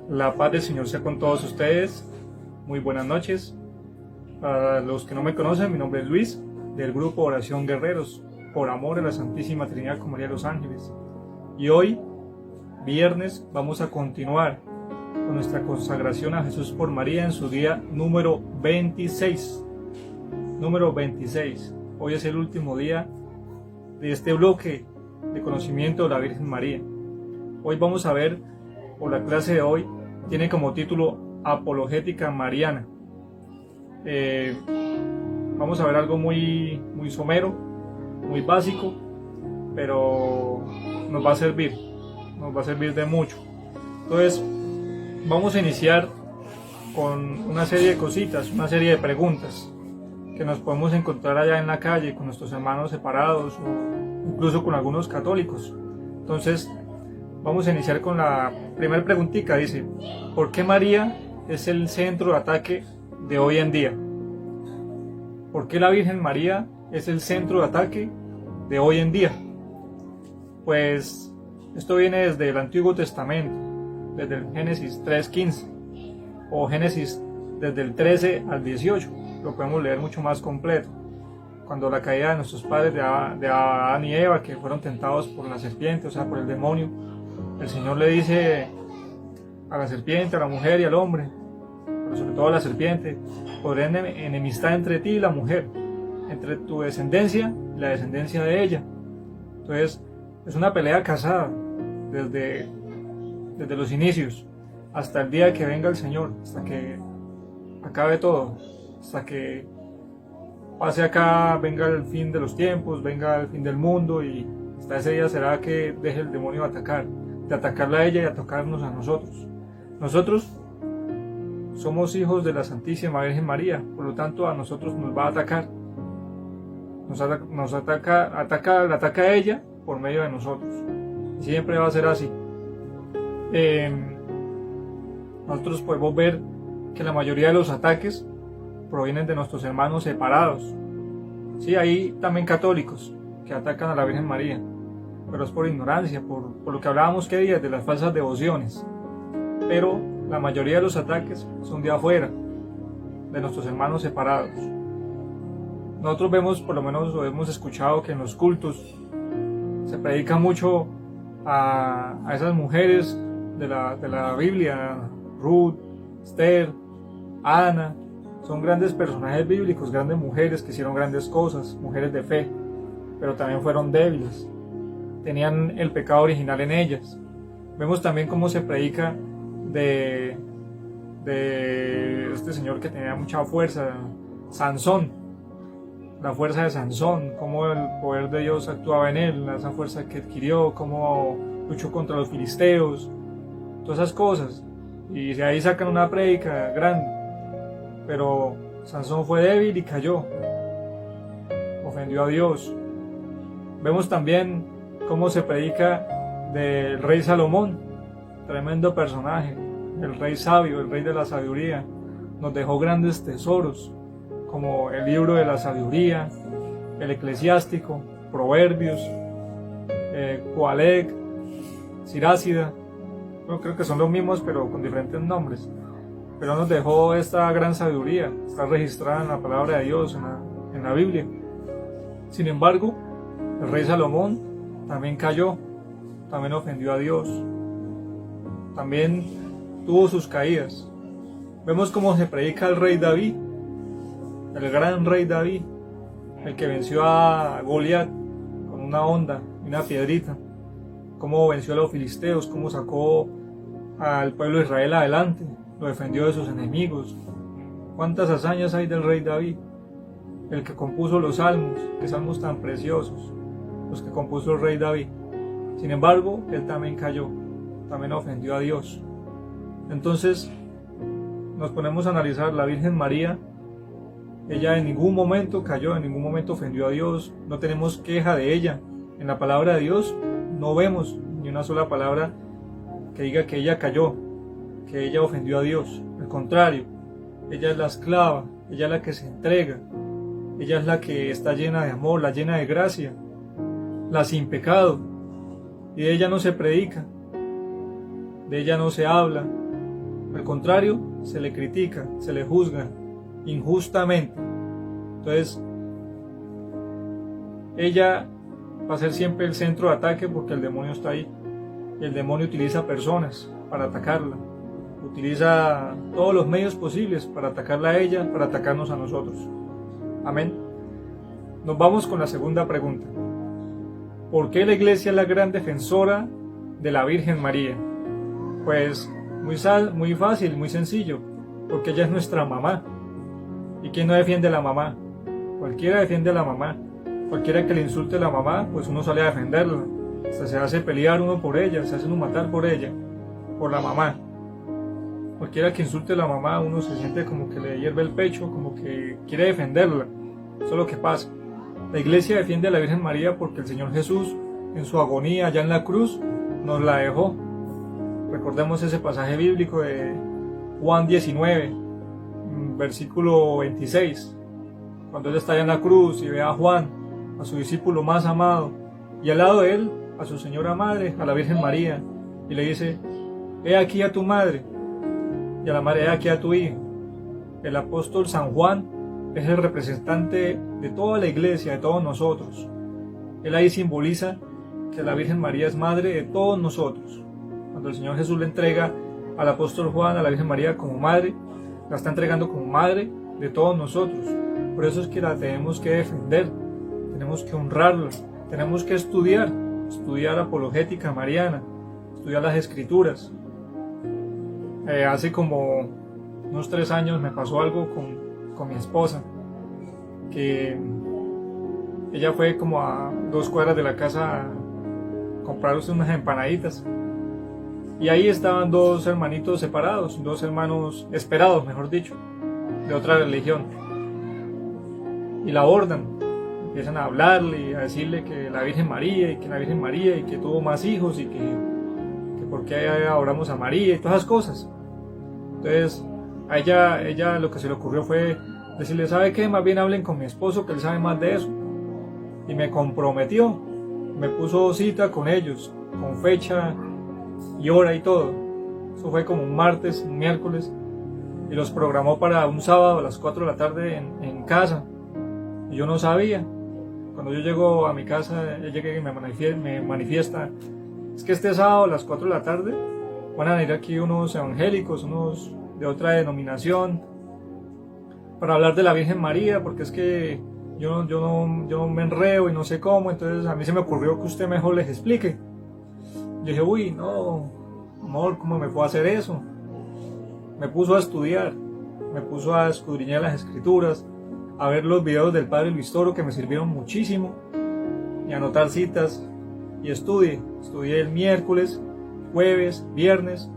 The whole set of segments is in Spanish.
La paz del Señor sea con todos ustedes. Muy buenas noches. Para los que no me conocen, mi nombre es Luis, del grupo Oración Guerreros, por amor a la Santísima Trinidad con María de los Ángeles. Y hoy, viernes, vamos a continuar con nuestra consagración a Jesús por María en su día número 26. Número 26. Hoy es el último día de este bloque de conocimiento de la Virgen María. Hoy vamos a ver, o la clase de hoy, tiene como título Apologética Mariana. Vamos a ver algo muy somero, muy básico, pero nos va a servir de mucho. Entonces, vamos a iniciar con una serie de cositas, una serie de preguntas que nos podemos encontrar allá en la calle con nuestros hermanos separados o incluso con algunos católicos. Entonces, vamos a iniciar con la primera preguntita. Dice, ¿por qué María es el centro de ataque de hoy en día? ¿Por qué la Virgen María es el centro de ataque de hoy en día? Pues esto viene desde el Antiguo Testamento, desde el Génesis 3:15 o Génesis desde el 13 al 18. Lo podemos leer mucho más completo. Cuando la caída de nuestros padres de Adán y Eva, que fueron tentados por la serpiente, o sea, por el demonio, el Señor le dice a la serpiente, a la mujer y al hombre, pero sobre todo a la serpiente, podré enemistad entre ti y la mujer, entre tu descendencia y la descendencia de ella. Entonces, es una pelea casada desde los inicios hasta el día que venga el Señor, hasta que acabe todo, hasta que pase acá, venga el fin de los tiempos, venga el fin del mundo, y hasta ese día será que deje el demonio de atacarla a ella y atacarnos a nosotros. Nosotros somos hijos de la Santísima Virgen María, por lo tanto a nosotros nos va a atacar. La ataca a ella por medio de nosotros. Siempre va a ser así. Nosotros podemos ver que la mayoría de los ataques provienen de nuestros hermanos separados. Sí, hay también católicos que atacan a la Virgen María, pero es por ignorancia, por lo que hablábamos que días de las falsas devociones. Pero la mayoría de los ataques son de afuera, de nuestros hermanos separados. Nosotros vemos, por lo menos lo hemos escuchado, que en los cultos se predica mucho a esas mujeres de la Biblia, Ruth, Esther, Ana. Son grandes personajes bíblicos, grandes mujeres que hicieron grandes cosas, mujeres de fe, pero también fueron débiles, tenían el pecado original en ellas. Vemos también cómo se predica de este señor que tenía mucha fuerza, Sansón, la fuerza de Sansón, cómo el poder de Dios actuaba en él, esa fuerza que adquirió, cómo luchó contra los filisteos, todas esas cosas, y de ahí sacan una prédica grande. Pero Sansón fue débil y cayó, ofendió a Dios. Vemos también cómo se predica del rey Salomón, tremendo personaje, el rey sabio, el rey de la sabiduría. Nos dejó grandes tesoros, como el libro de la sabiduría, el eclesiástico, Proverbios, Coalec, Sirácida. Bueno, creo que son los mismos, pero con diferentes nombres. Pero nos dejó esta gran sabiduría, está registrada en la palabra de Dios, en la Biblia. Sin embargo, el rey Salomón también cayó, también ofendió a Dios, también tuvo sus caídas. Vemos cómo se predica el rey David, el gran rey David, el que venció a Goliat con una honda y una piedrita, cómo venció a los filisteos, cómo sacó al pueblo de Israel adelante, lo defendió de sus enemigos. ¿Cuántas hazañas hay del rey David? El que compuso los salmos, qué salmos tan preciosos, los que compuso el rey David. Sin embargo, él también cayó, también ofendió a Dios. Entonces, nos ponemos a analizar la Virgen María. Ella en ningún momento cayó, en ningún momento ofendió a Dios, no tenemos queja de ella. En la palabra de Dios no vemos ni una sola palabra que diga que ella cayó, que ella ofendió a Dios. Al contrario, ella es la esclava, ella es la que se entrega, ella es la que está llena de amor, la llena de gracia, la sin pecado, y de ella no se predica, de ella no se habla, Al contrario, se le critica, se le juzga injustamente. Entonces, ella va a ser siempre el centro de ataque porque el demonio está ahí. Y el demonio utiliza personas para atacarla. Utiliza todos los medios posibles para atacarla a ella, para atacarnos a nosotros. Amén. Nos vamos con la segunda pregunta. ¿Por qué la iglesia es la gran defensora de la Virgen María? Pues muy fácil, muy sencillo, porque ella es nuestra mamá. ¿Y quién no defiende a la mamá? Cualquiera defiende a la mamá. Cualquiera que le insulte a la mamá, pues uno sale a defenderla. Se hace pelear uno por ella, se hace uno matar por ella, por la mamá. Cualquiera que insulte a la mamá, uno se siente como que le hierve el pecho, como que quiere defenderla. Eso es lo que pasa. La iglesia defiende a la Virgen María porque el Señor Jesús, en su agonía allá en la cruz, nos la dejó. Recordemos ese pasaje bíblico de Juan 19, versículo 26. Cuando él está allá en la cruz y ve a Juan, a su discípulo más amado, y al lado de él, a su señora madre, a la Virgen María, y le dice: he aquí a tu madre, y a la madre: he aquí a tu hijo. El apóstol San Juan es el representante de toda la iglesia, de todos nosotros. Él ahí simboliza que la Virgen María es madre de todos nosotros. Cuando el Señor Jesús le entrega al apóstol Juan a la Virgen María como madre, la está entregando como madre de todos nosotros. Por eso es que la tenemos que defender, tenemos que honrarla, tenemos que estudiar apologética mariana, estudiar las escrituras. Hace como unos 3 años me pasó algo con mi esposa, que ella fue como a 2 cuadras de la casa a comprarse unas empanaditas, y ahí estaban 2 hermanitos separados, 2 hermanos esperados, mejor dicho, de otra religión, y la abordan, empiezan a hablarle y a decirle que la Virgen María, y que la Virgen María, y que tuvo más hijos, y que por qué adoramos a María, y todas esas cosas. Entonces a ella lo que se le ocurrió fue decirle: ¿sabe qué? Más bien hablen con mi esposo, que él sabe más de eso. Y me comprometió, me puso cita con ellos, con fecha y hora y todo. Eso fue como un martes, un miércoles, y los programó para un sábado a las 4 de la tarde en casa. Y yo no sabía. Cuando yo llego a mi casa, ella llega y me manifiesta: es que este sábado a las 4 de la tarde van a venir aquí unos evangélicos, unos de otra denominación, para hablar de la Virgen María, porque es que yo no me enreo y no sé cómo. Entonces a mí se me ocurrió que usted mejor les explique. Yo dije: uy, no, amor, ¿cómo me puedo hacer eso? Me puso a estudiar, me puso a escudriñar las escrituras, a ver los videos del padre Luis Toro, que me sirvieron muchísimo, y a anotar citas, y estudié el miércoles, jueves, viernes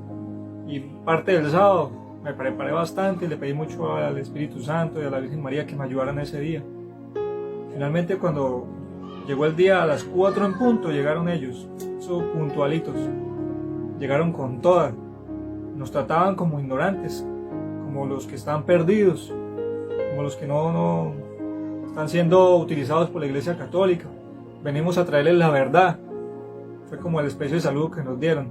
y parte del sábado. Me preparé bastante y le pedí mucho al Espíritu Santo y a la Virgen María que me ayudaran ese día. Finalmente, cuando llegó el día, a las 4 en punto llegaron ellos, esos puntualitos, llegaron con toda. Nos trataban como ignorantes, como los que están perdidos, como los que no están siendo utilizados por la Iglesia Católica. Venimos a traerles la verdad. Fue como el espejo de salud que nos dieron.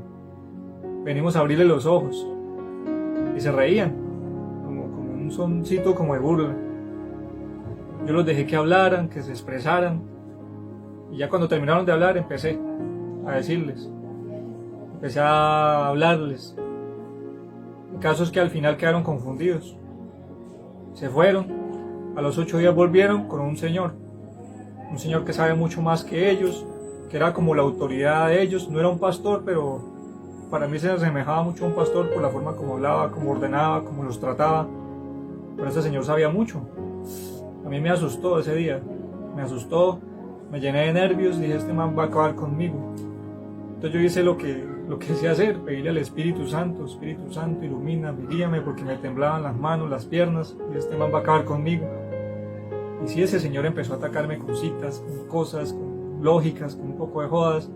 Venimos a abrirles los ojos. Y se reían, como un soncito como de burla. Yo los dejé que hablaran, que se expresaran, y ya cuando terminaron de hablar empecé a decirles, empecé a hablarles. El caso es que al final quedaron confundidos, se fueron. A los 8 días volvieron con un señor que sabe mucho más que ellos, que era como la autoridad de ellos. No era un pastor, pero para mí se asemejaba mucho a un pastor por la forma como hablaba, como ordenaba, como los trataba. Pero ese señor sabía mucho. A mí me asustó ese día, me asustó, me llené de nervios y dije: este man va a acabar conmigo. Entonces yo hice lo que sé hacer, pedirle al Espíritu Santo: Espíritu Santo, ilumíname, guíame, porque me temblaban las manos, las piernas, y este man va a acabar conmigo. Y sí, ese señor empezó a atacarme con citas, con cosas, con lógicas, con un poco de jodas.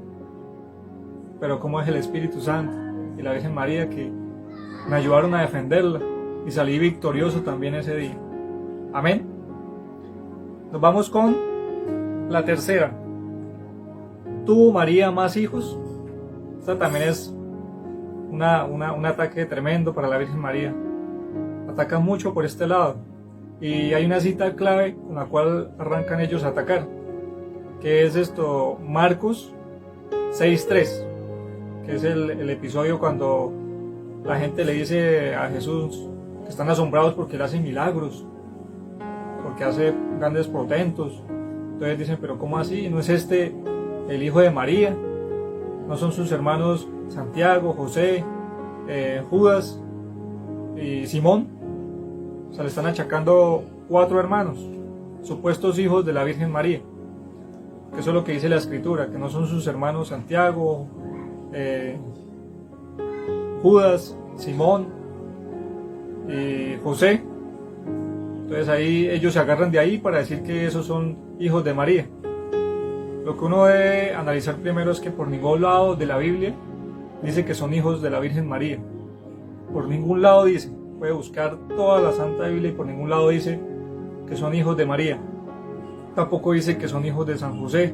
Pero como es el Espíritu Santo y la Virgen María que me ayudaron a defenderla, y salí victorioso también ese día. Amén. Nos vamos con la tercera. ¿Tuvo María más hijos? Esta también es un ataque tremendo para la Virgen María. Atacan mucho por este lado. Y hay una cita clave con la cual arrancan ellos a atacar, que es esto, Marcos 6:3, que es el episodio cuando la gente le dice a Jesús que están asombrados porque él hace milagros, porque hace grandes portentos. Entonces dicen, pero ¿cómo así? ¿No es este el hijo de María? ¿No son sus hermanos Santiago, José, Judas y Simón? O sea, le están achacando 4 hermanos, supuestos hijos de la Virgen María. Que eso es lo que dice la Escritura, que no son sus hermanos Santiago, Judas, Simón y José. Entonces ahí ellos se agarran de ahí para decir que esos son hijos de María. Lo que uno debe analizar primero es que por ningún lado de la Biblia dice que son hijos de la Virgen María. Por ningún lado dice. Puede buscar toda la Santa Biblia y por ningún lado dice que son hijos de María. Tampoco dice que son hijos de San José.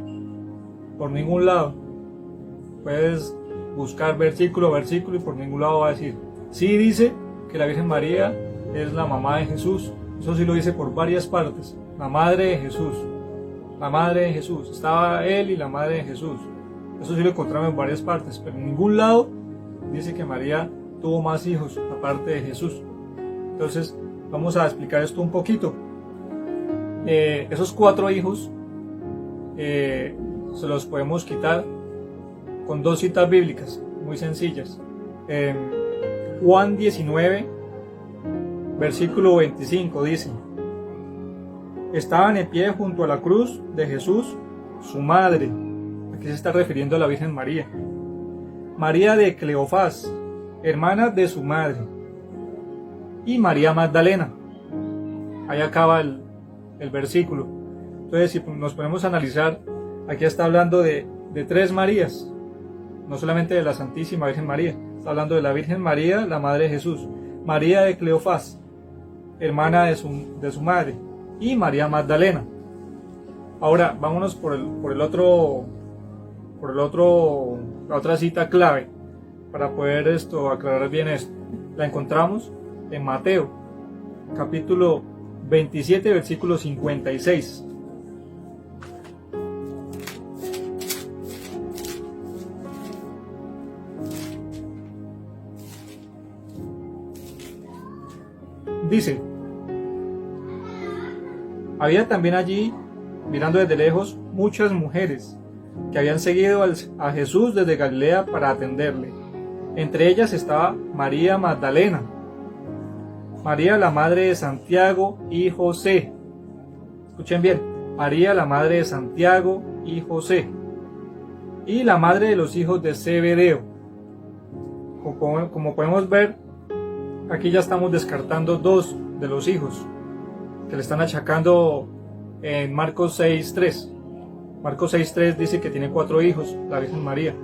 Por ningún lado. Puedes buscar versículo a versículo y por ningún lado va a decir. Sí dice que la Virgen María es la mamá de Jesús. Eso sí lo dice por varias partes. La madre de Jesús. La madre de Jesús. Estaba él y la madre de Jesús. Eso sí lo encontramos en varias partes. Pero en ningún lado dice que María tuvo más hijos aparte de Jesús. Entonces vamos a explicar esto un poquito. Esos 4 hijos se los podemos quitar con 2 citas bíblicas muy sencillas. Juan 19 versículo 25 dice: estaban en pie junto a la cruz de Jesús su madre. Aquí se está refiriendo a la Virgen María. María de Cleofás, hermana de su madre, y María Magdalena. Ahí acaba el versículo. Entonces, si nos ponemos a analizar, aquí está hablando de 3 Marías, no solamente de la Santísima Virgen María, está hablando de la Virgen María, la madre de Jesús, María de Cleofás, hermana de su madre, y María Magdalena. Ahora, vámonos por la otra cita clave, para poder aclarar bien esto. La encontramos en Mateo, capítulo 27, versículo 56. Dice: había también allí, mirando desde lejos, muchas mujeres que habían seguido a Jesús desde Galilea para atenderle. Entre ellas estaba María Magdalena, María la madre de Santiago y José. Escuchen bien, María la madre de Santiago y José, y la madre de los hijos de Zebedeo. Como podemos ver, aquí ya estamos descartando 2 de los hijos que le están achacando en Marcos 6:3. Marcos 6:3 dice que tiene 4 hijos, la Virgen María.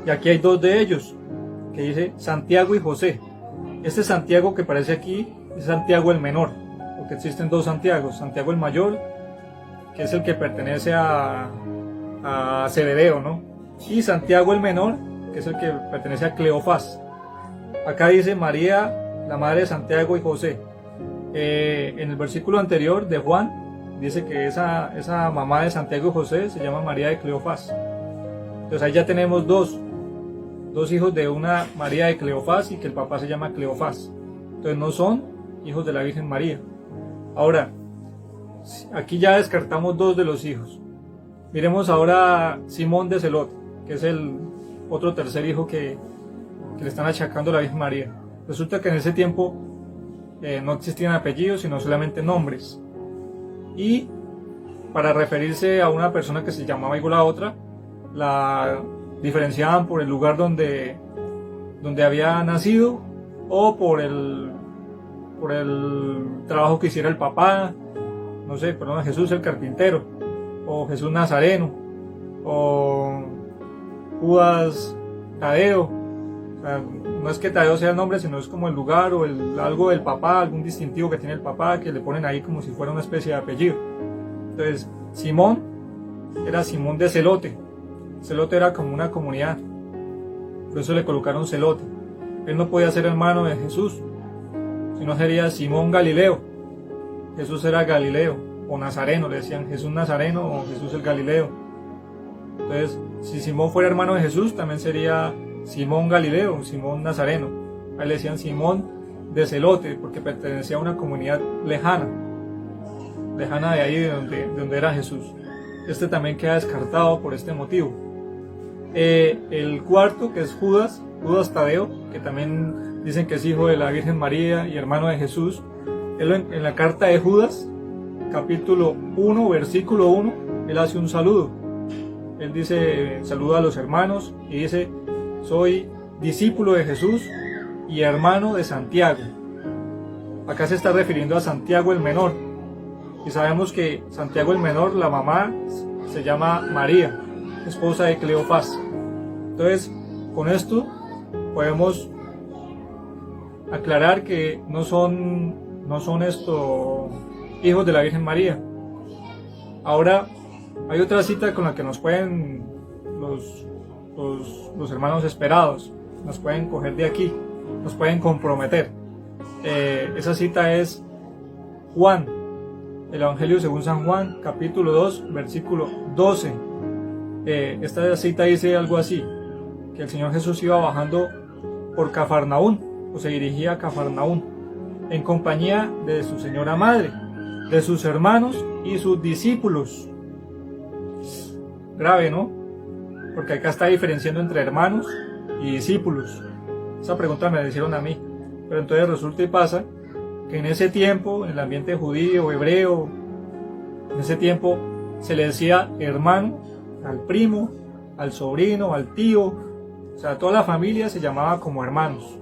Y aquí hay 2 de ellos, que dice Santiago y José. Este Santiago que aparece aquí es Santiago el menor, porque existen 2 Santiagos. Santiago el mayor, que es el que pertenece a Zebedeo, ¿no? Y Santiago el menor, que es el que pertenece a Cleofás. Acá dice María, la madre de Santiago y José. En el versículo anterior de Juan, dice que esa mamá de Santiago y José se llama María de Cleofás. Entonces ahí ya tenemos dos hijos de una María de Cleofás y que el papá se llama Cleofás. Entonces no son hijos de la Virgen María. Ahora, aquí ya descartamos 2 de los hijos. Miremos ahora Simón de Celote, que es el otro tercer hijo que le están achacando a la Virgen María. Resulta que en ese tiempo no existían apellidos, sino solamente nombres. Y para referirse a una persona que se llamaba igual a otra, la diferenciaban por el lugar donde había nacido o por el trabajo que hiciera el papá. No sé, perdón, Jesús el carpintero, o Jesús Nazareno, o Judas Tadeo. O sea, no es que Tadeo sea el nombre, sino es como el lugar o algo del papá, algún distintivo que tiene el papá, que le ponen ahí como si fuera una especie de apellido. Entonces, Simón era Simón de Celote. Celote era como una comunidad. por eso le colocaron celote. Él no podía ser hermano de Jesús, sino sería Simón Galileo. Jesús era Galileo, o Nazareno, le decían Jesús Nazareno o Jesús el Galileo. Entonces, si Simón fuera hermano de Jesús, también sería Simón Galileo, Simón Nazareno. A él le decían Simón de Celote, porque pertenecía a una comunidad lejana de ahí de donde era Jesús. Este también queda descartado por este motivo. El cuarto, que es Judas Tadeo, que también dicen que es hijo de la Virgen María y hermano de Jesús. Él, en la carta de Judas, capítulo 1, versículo 1, él hace un saludo. Él dice, saluda a los hermanos y dice, soy discípulo de Jesús y hermano de Santiago. Acá se está refiriendo a Santiago el menor. Y sabemos que Santiago el menor, la mamá, se llama María, esposa de Cleofás. Entonces, con esto podemos aclarar que no son estos hijos de la Virgen María. Ahora, hay otra cita con la que nos pueden los hermanos esperados, nos pueden coger de aquí, nos pueden comprometer. Esa cita es Juan, el Evangelio según San Juan, capítulo 2, versículo 12. Esta cita dice algo así, que el Señor Jesús iba bajando por Cafarnaún, o se dirigía a Cafarnaún, en compañía de su señora madre, de sus hermanos y sus discípulos. Grave, ¿no? Porque acá está diferenciando entre hermanos y discípulos. Esa pregunta me la hicieron a mí. Pero entonces resulta y pasa que en ese tiempo, en el ambiente judío, hebreo, en ese tiempo se le decía hermano al primo, al sobrino, al tío. O sea, toda la familia se llamaba como hermanos.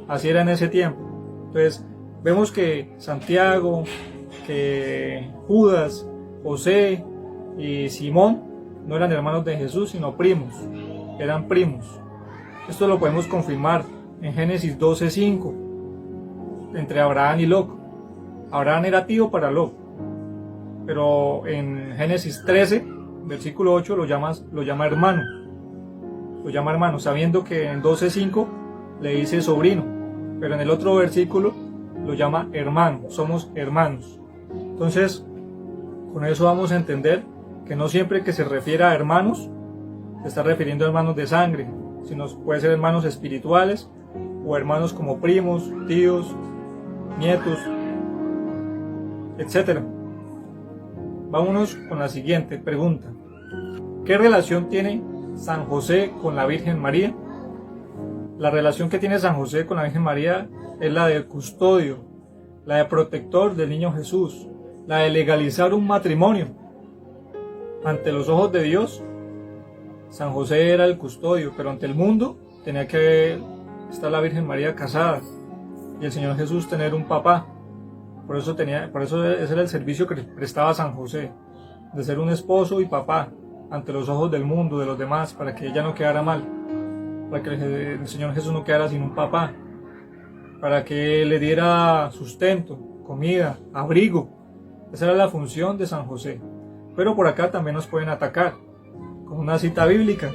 Así era en ese tiempo. Entonces, vemos que Santiago, que Judas, José y Simón no eran hermanos de Jesús, sino primos. Eran primos. Esto lo podemos confirmar en Génesis 12:5, entre Abraham y Lot. Abraham era tío para Lot, pero en Génesis 13, versículo 8, lo llama hermano. Lo llama hermano, sabiendo que en 12:5 le dice sobrino, pero en el otro versículo lo llama hermano, somos hermanos. Entonces, con eso vamos a entender que no siempre que se refiere a hermanos, se está refiriendo a hermanos de sangre, sino puede ser hermanos espirituales o hermanos como primos, tíos, nietos, etc. Vámonos con la siguiente pregunta. ¿Qué relación tiene San José con la Virgen María? La relación que tiene San José con la Virgen María es la de custodio, la de protector del niño Jesús, la de legalizar un matrimonio. Ante los ojos de Dios, San José era el custodio, pero ante el mundo tenía que estar la Virgen María casada y el Señor Jesús tener un papá. Por eso ese era el servicio que prestaba San José, de ser un esposo y papá ante los ojos del mundo, de los demás, para que ella no quedara mal, para que el Señor Jesús no quedara sin un papá, para que le diera sustento, comida, abrigo. Esa era la función de San José. Pero por acá también nos pueden atacar con una cita bíblica,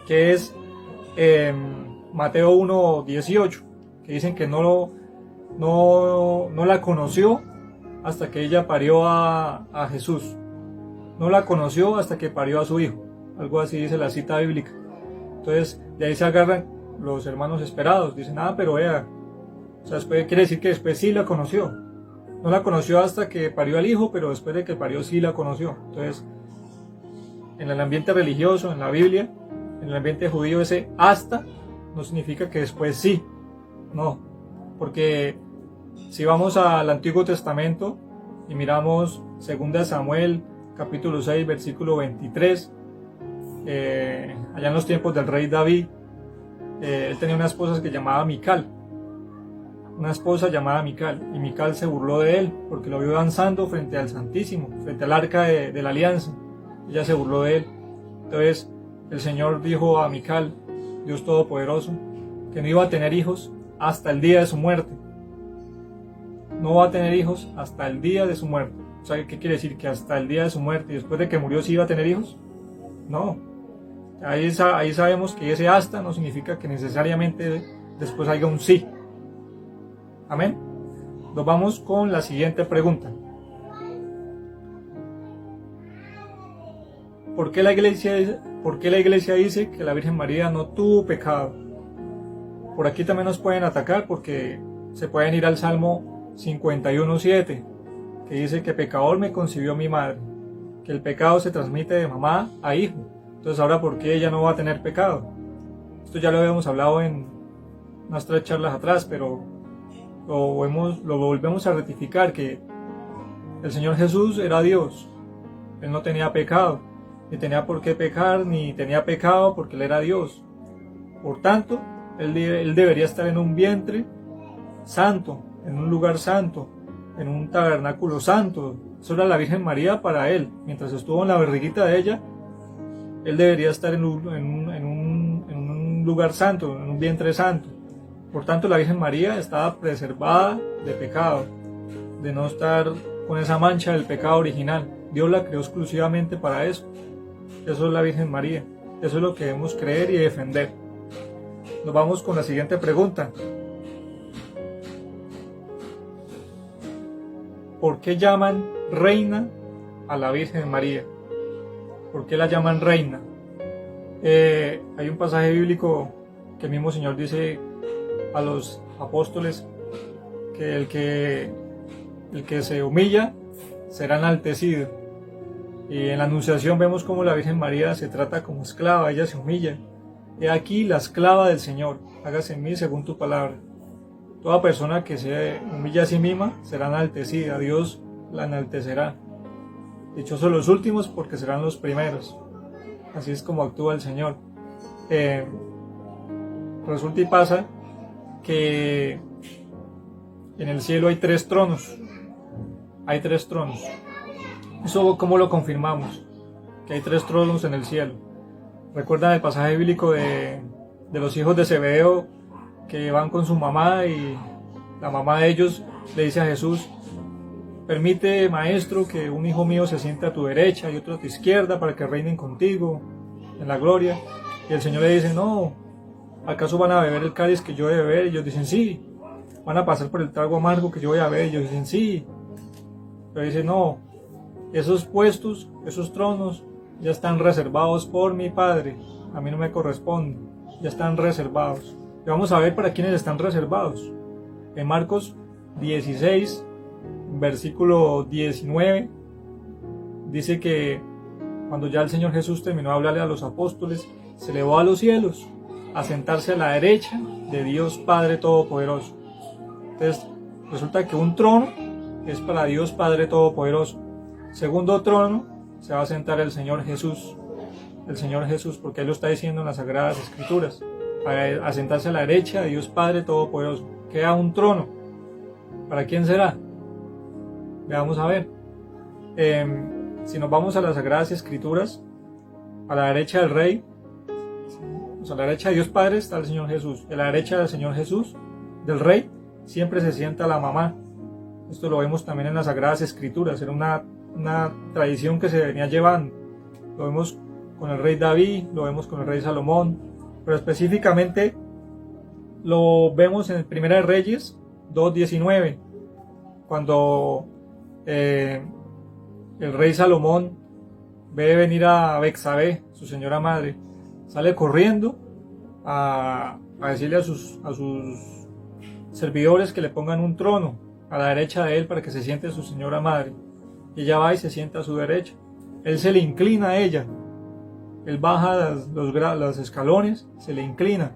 que es Mateo 1:18, que dicen que no la conoció hasta que ella parió a Jesús. No la conoció hasta que parió a su hijo. Algo así dice la cita bíblica. Entonces, de ahí se agarran los hermanos esperados. Dicen, pero vea, o sea, quiere decir que después sí la conoció. No la conoció hasta que parió al hijo, pero después de que parió sí la conoció. Entonces, en el ambiente religioso, en la Biblia, en el ambiente judío, ese hasta no significa que después sí. No, porque si vamos al Antiguo Testamento y miramos 2 Samuel, capítulo 6, versículo 23, allá en los tiempos del rey David, él tenía una esposa que llamaba Mical. Una esposa llamada Mical, y Mical se burló de él porque lo vio danzando frente al Santísimo, frente al arca de la alianza. Ella se burló de él. Entonces el Señor dijo a Mical, Dios Todopoderoso, que no iba a tener hijos hasta el día de su muerte. No va a tener hijos hasta el día de su muerte. O sea, ¿qué quiere decir? Que hasta el día de su muerte y después de que murió sí iba a tener hijos. No, Ahí sabemos que ese hasta no significa que necesariamente después haya un sí. Amén. Nos vamos con la siguiente pregunta. ¿Por qué la iglesia dice que la Virgen María no tuvo pecado? Por aquí también nos pueden atacar porque se pueden ir al Salmo 51:7, que dice que pecador me concibió mi madre, que el pecado se transmite de mamá a hijo. Entonces ahora, ¿por qué ella no va a tener pecado? Esto ya lo habíamos hablado en nuestras charlas atrás, pero lo volvemos a rectificar, que el Señor Jesús era Dios. Él no tenía pecado, ni tenía por qué pecar, ni tenía pecado porque Él era Dios. Por tanto, Él debería estar en un vientre santo, en un lugar santo, en un tabernáculo santo. Eso era la Virgen María para Él. Mientras estuvo en la barriguita de ella, Él debería estar en un lugar santo, en un vientre santo. Por tanto, la Virgen María estaba preservada de pecado, de no estar con esa mancha del pecado original. Dios la creó exclusivamente para eso. Eso es la Virgen María. Eso es lo que debemos creer y defender. Nos vamos con la siguiente pregunta. ¿Por qué llaman reina a la Virgen María? ¿Por qué la llaman reina? Hay un pasaje bíblico que el mismo Señor dice a los apóstoles que el que se humilla será enaltecido. Y en la Anunciación vemos cómo la Virgen María se trata como esclava, ella se humilla. He aquí la esclava del Señor, hágase en mí según tu palabra. Toda persona que se humilla a sí misma será enaltecida, Dios la enaltecerá. Dichosos los últimos porque serán los primeros. Así es como actúa el Señor. Resulta y pasa que en el cielo hay 3 tronos. Hay 3 tronos. ¿Eso cómo lo confirmamos? Que hay 3 tronos en el cielo. ¿Recuerdan el pasaje bíblico de los hijos de Zebedeo que van con su mamá y la mamá de ellos le dice a Jesús: permite, maestro, que un hijo mío se siente a tu derecha y otro a tu izquierda para que reinen contigo en la gloria? Y el Señor le dice: no, ¿acaso van a beber el cáliz que yo voy a beber? Y ellos dicen: sí. ¿Van a pasar por el trago amargo que yo voy a beber? Y ellos dicen: sí. Pero dice: no, esos puestos, esos tronos ya están reservados por mi Padre, a mí no me corresponde, ya están reservados. Y vamos a ver para quiénes están reservados. En Marcos 16, versículo 19, dice que cuando ya el Señor Jesús terminó de hablarle a los apóstoles, se elevó a los cielos a sentarse a la derecha de Dios Padre Todopoderoso. Entonces resulta que un trono es para Dios Padre Todopoderoso. Segundo trono se va a sentar el Señor Jesús. El Señor Jesús, porque Él lo está diciendo en las Sagradas Escrituras, a sentarse a la derecha de Dios Padre Todopoderoso. Queda un trono. ¿Para quién será? Veamos a ver. Si nos vamos a las Sagradas Escrituras, a la derecha del Rey, a la derecha de Dios Padre está el Señor Jesús. Y a la derecha del Señor Jesús, del Rey, siempre se sienta la mamá. Esto lo vemos también en las Sagradas Escrituras. Era una tradición que se venía llevando. Lo vemos con el rey David, lo vemos con el rey Salomón, pero específicamente lo vemos en Primera de Reyes 2:19, cuando el rey Salomón ve venir a Betsabé, su señora madre, sale corriendo a decirle a sus servidores que le pongan un trono a la derecha de él para que se siente su señora madre. Y ella va y se sienta a su derecha. Él se le inclina a ella. Él baja los escalones, se le inclina,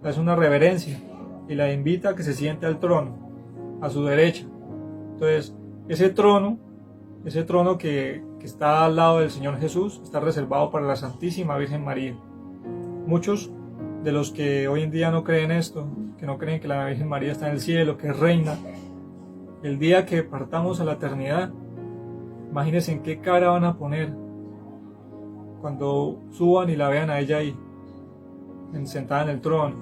le hace una reverencia y la invita a que se siente al trono, a su derecha. Entonces, ese trono que está al lado del Señor Jesús, está reservado para la Santísima Virgen María. Muchos de los que hoy en día no creen esto, que no creen que la Virgen María está en el cielo, que es reina, el día que partamos a la eternidad, imagínense en qué cara van a poner cuando suban y la vean a ella ahí, sentada en el trono.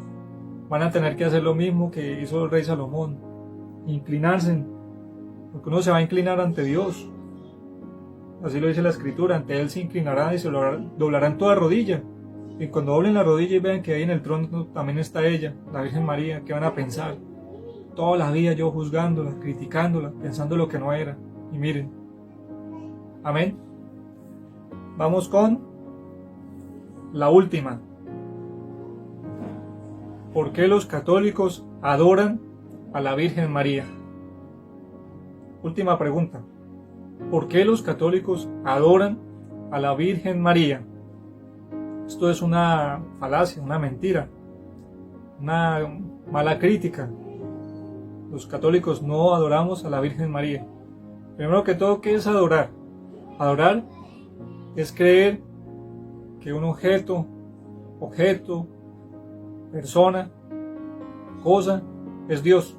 Van a tener que hacer lo mismo que hizo el rey Salomón, inclinarse, porque uno se va a inclinar ante Dios. Así lo dice la Escritura: ante Él se inclinarán y se doblarán toda rodilla Y cuando doblen la rodilla y vean que ahí en el trono también está ella, la Virgen María, ¿qué van a pensar? Toda la vida yo juzgándola, criticándola, pensando lo que no era. Y miren. Amén. Vamos con la última. ¿Por qué los católicos adoran a la Virgen María? Última pregunta. ¿Por qué los católicos adoran a la Virgen María? Esto es una falacia, una mentira, una mala crítica. Los católicos no adoramos a la Virgen María. Primero que todo, ¿qué es adorar? Adorar es creer que un objeto, persona, cosa, es Dios.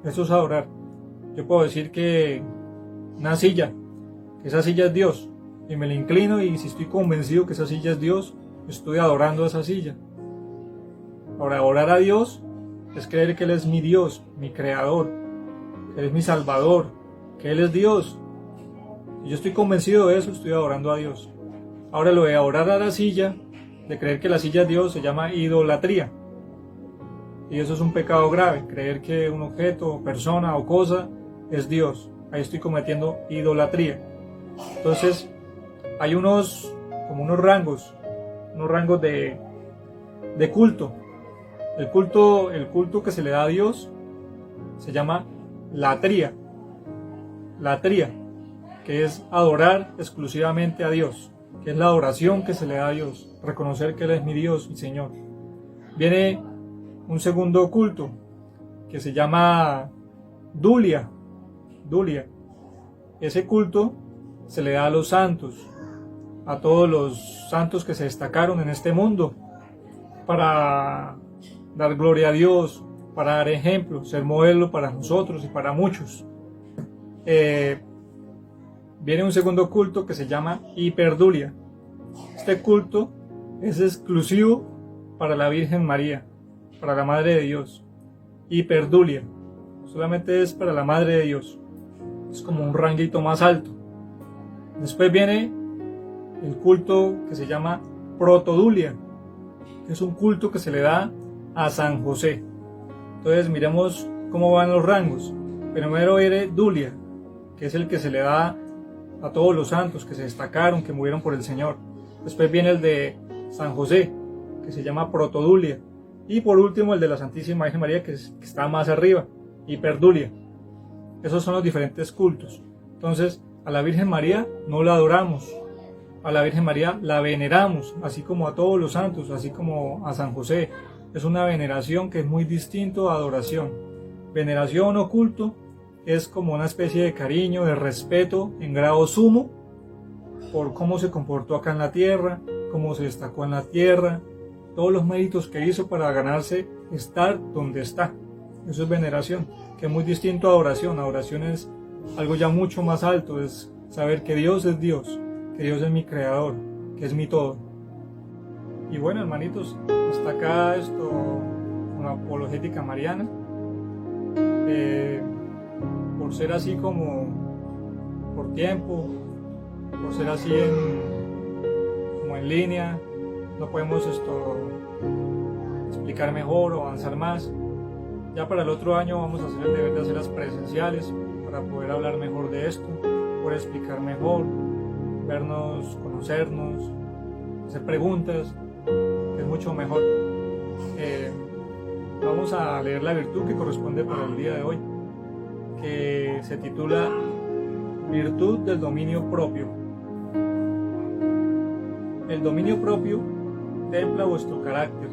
Eso es adorar. Yo puedo decir que una silla, que esa silla es Dios, y me la inclino, y si estoy convencido que esa silla es Dios, estoy adorando a esa silla. Ahora, adorar a Dios es creer que Él es mi Dios, mi creador, que Él es mi salvador, que Él es Dios. Si yo estoy convencido de eso, estoy adorando a Dios. Ahora, lo de adorar a la silla, de creer que la silla es Dios, se llama idolatría. Y eso es un pecado grave, creer que un objeto, persona o cosa es Dios. Ahí estoy cometiendo idolatría. Entonces, hay unos rangos de culto. El culto que se le da a Dios se llama latría, que es adorar exclusivamente a Dios, que es la adoración que se le da a Dios, reconocer que Él es mi Dios, mi Señor. Viene un segundo culto que se llama dulia. Ese culto se le da a los santos, a todos los santos que se destacaron en este mundo, para dar gloria a Dios, para dar ejemplo, ser modelo para nosotros y para muchos. Viene un segundo culto que se llama hiperdulia. Este culto es exclusivo para la Virgen María, para la Madre de Dios. Hiperdulia, solamente es para la Madre de Dios. Es como un ranguito más alto. Después viene el culto que se llama protodulia, que es un culto que se le da a San José. Entonces miremos cómo van los rangos. Primero viene dulia, que es el que se le da a todos los santos que se destacaron, que murieron por el Señor. Después viene el de San José, que se llama protodulia. Y por último el de la Santísima Virgen María, que está más arriba, hiperdulia. Esos son los diferentes cultos. Entonces, a la Virgen María no la adoramos, a la Virgen María la veneramos, así como a todos los santos, así como a San José. Es una veneración que es muy distinto a adoración. Veneración o culto es como una especie de cariño, de respeto en grado sumo por cómo se comportó acá en la tierra, cómo se destacó en la tierra, todos los méritos que hizo para ganarse estar donde está. Eso es veneración, que es muy distinto a adoración. Adoración es algo ya mucho más alto, es saber que Dios es Dios, que Dios es mi creador, que es mi todo. Y bueno, hermanitos, hasta acá una apologética mariana. Por ser así como por tiempo, por ser así como en línea, no podemos explicar mejor o avanzar más. Ya para el otro año vamos a hacer el deber de hacerlas presenciales para poder hablar mejor de esto, poder explicar mejor, vernos, conocernos, hacer preguntas, que es mucho mejor. Vamos a leer la virtud que corresponde para el día de hoy, que se titula Virtud del dominio propio. El dominio propio templa vuestro carácter.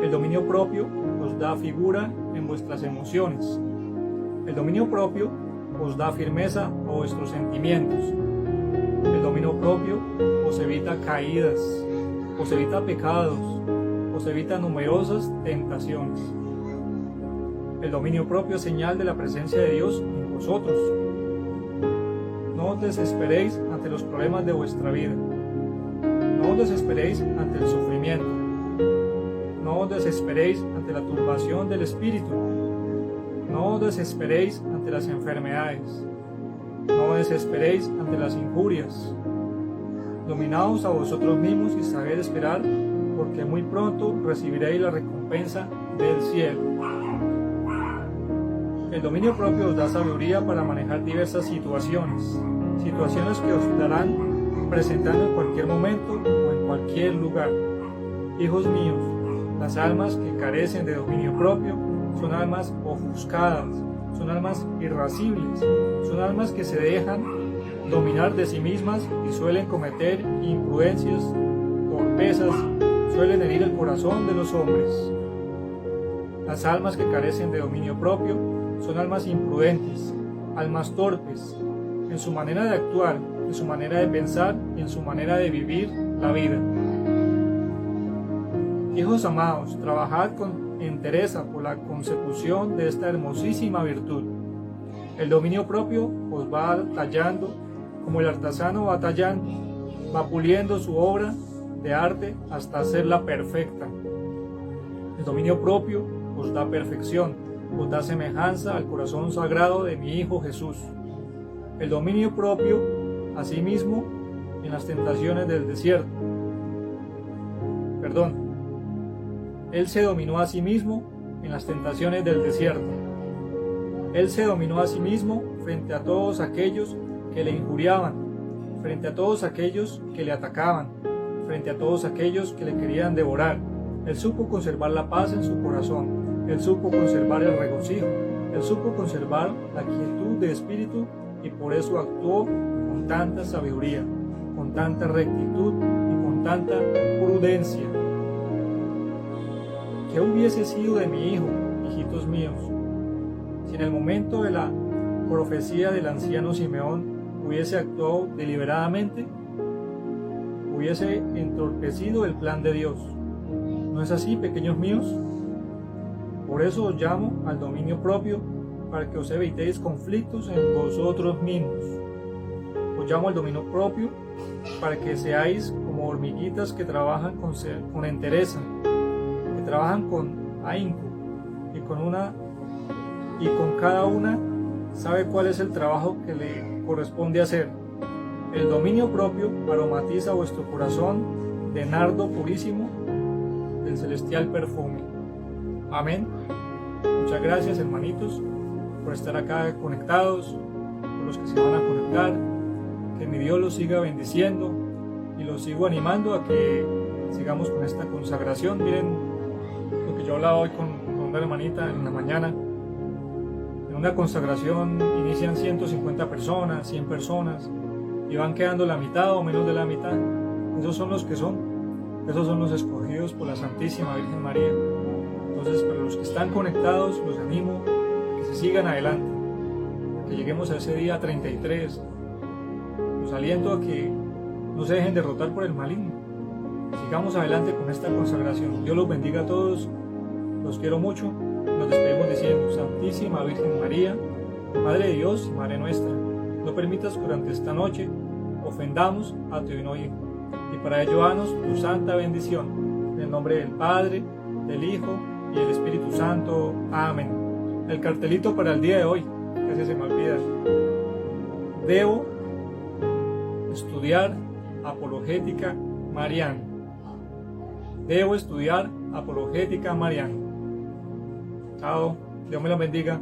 El dominio propio os da figura en vuestras emociones. El dominio propio os da firmeza a vuestros sentimientos. El dominio propio os evita caídas, os evita pecados, os evita numerosas tentaciones. El dominio propio es señal de la presencia de Dios en vosotros. No os desesperéis ante los problemas de vuestra vida. No os desesperéis ante el sufrimiento. No os desesperéis ante la turbación del espíritu. No os desesperéis ante las enfermedades. No os desesperéis ante las injurias. Dominaos a vosotros mismos y sabed esperar, porque muy pronto recibiréis la recompensa del cielo. El dominio propio os da sabiduría para manejar diversas situaciones que os estarán presentando en cualquier momento o en cualquier lugar. Hijos míos, las almas que carecen de dominio propio son almas ofuscadas, son almas irascibles, son almas que se dejan dominar de sí mismas y suelen cometer imprudencias, torpezas, suelen herir el corazón de los hombres. Las almas que carecen de dominio propio son almas imprudentes, almas torpes, en su manera de actuar, en su manera de pensar y en su manera de vivir la vida. Hijos amados, trabajad con entereza por la consecución de esta hermosísima virtud. El dominio propio os va tallando, como el artesano va tallando, va puliendo su obra de arte hasta hacerla perfecta. El dominio propio os da perfección, os da semejanza al corazón sagrado de mi Hijo Jesús. El dominio propio, asimismo, en las tentaciones del desierto. Él se dominó a sí mismo en las tentaciones del desierto. Él se dominó a sí mismo frente a todos aquellos que le injuriaban, frente a todos aquellos que le atacaban, frente a todos aquellos que le querían devorar. Él supo conservar la paz en su corazón, él supo conservar el regocijo, él supo conservar la quietud de espíritu y por eso actuó con tanta sabiduría, con tanta rectitud y con tanta prudencia. ¿Qué hubiese sido de mi hijo, hijitos míos, si en el momento de la profecía del anciano Simeón hubiese actuado deliberadamente? Hubiese entorpecido el plan de Dios. ¿No es así, pequeños míos? Por eso os llamo al dominio propio, para que os evitéis conflictos en vosotros mismos. Os llamo al dominio propio para que seáis como hormiguitas que trabajan con entereza, que trabajan con ahínco y con cada una sabe cuál es el trabajo que le corresponde hacer. El dominio propio aromatiza vuestro corazón de nardo purísimo del celestial perfume. Amén. Muchas gracias, hermanitos, por estar acá conectados, por los que se van a conectar. Que mi Dios los siga bendiciendo y los sigo animando a que sigamos con esta consagración. Miren lo que yo hablaba hoy con una hermanita en la mañana. En una consagración inician 150 personas, 100 personas y van quedando la mitad o menos de la mitad. Esos son los que son, esos son los escogidos por la Santísima Virgen María. Entonces, para los que están conectados, los animo a que se sigan adelante, a que lleguemos a ese día 33. Los aliento a que no se dejen derrotar por el maligno. Sigamos adelante con esta consagración. Dios los bendiga a todos, los quiero mucho. Nos despedimos diciendo: Santísima Virgen María, Madre de Dios y Madre nuestra, no permitas que durante esta noche ofendamos a tu divino Hijo, y para ello danos tu santa bendición. En el nombre del Padre, del Hijo y del Espíritu Santo. Amén. El cartelito para el día de hoy, casi se me olvida. Debo estudiar apologética mariana. Debo estudiar apologética mariana. Chao, Dios me la bendiga.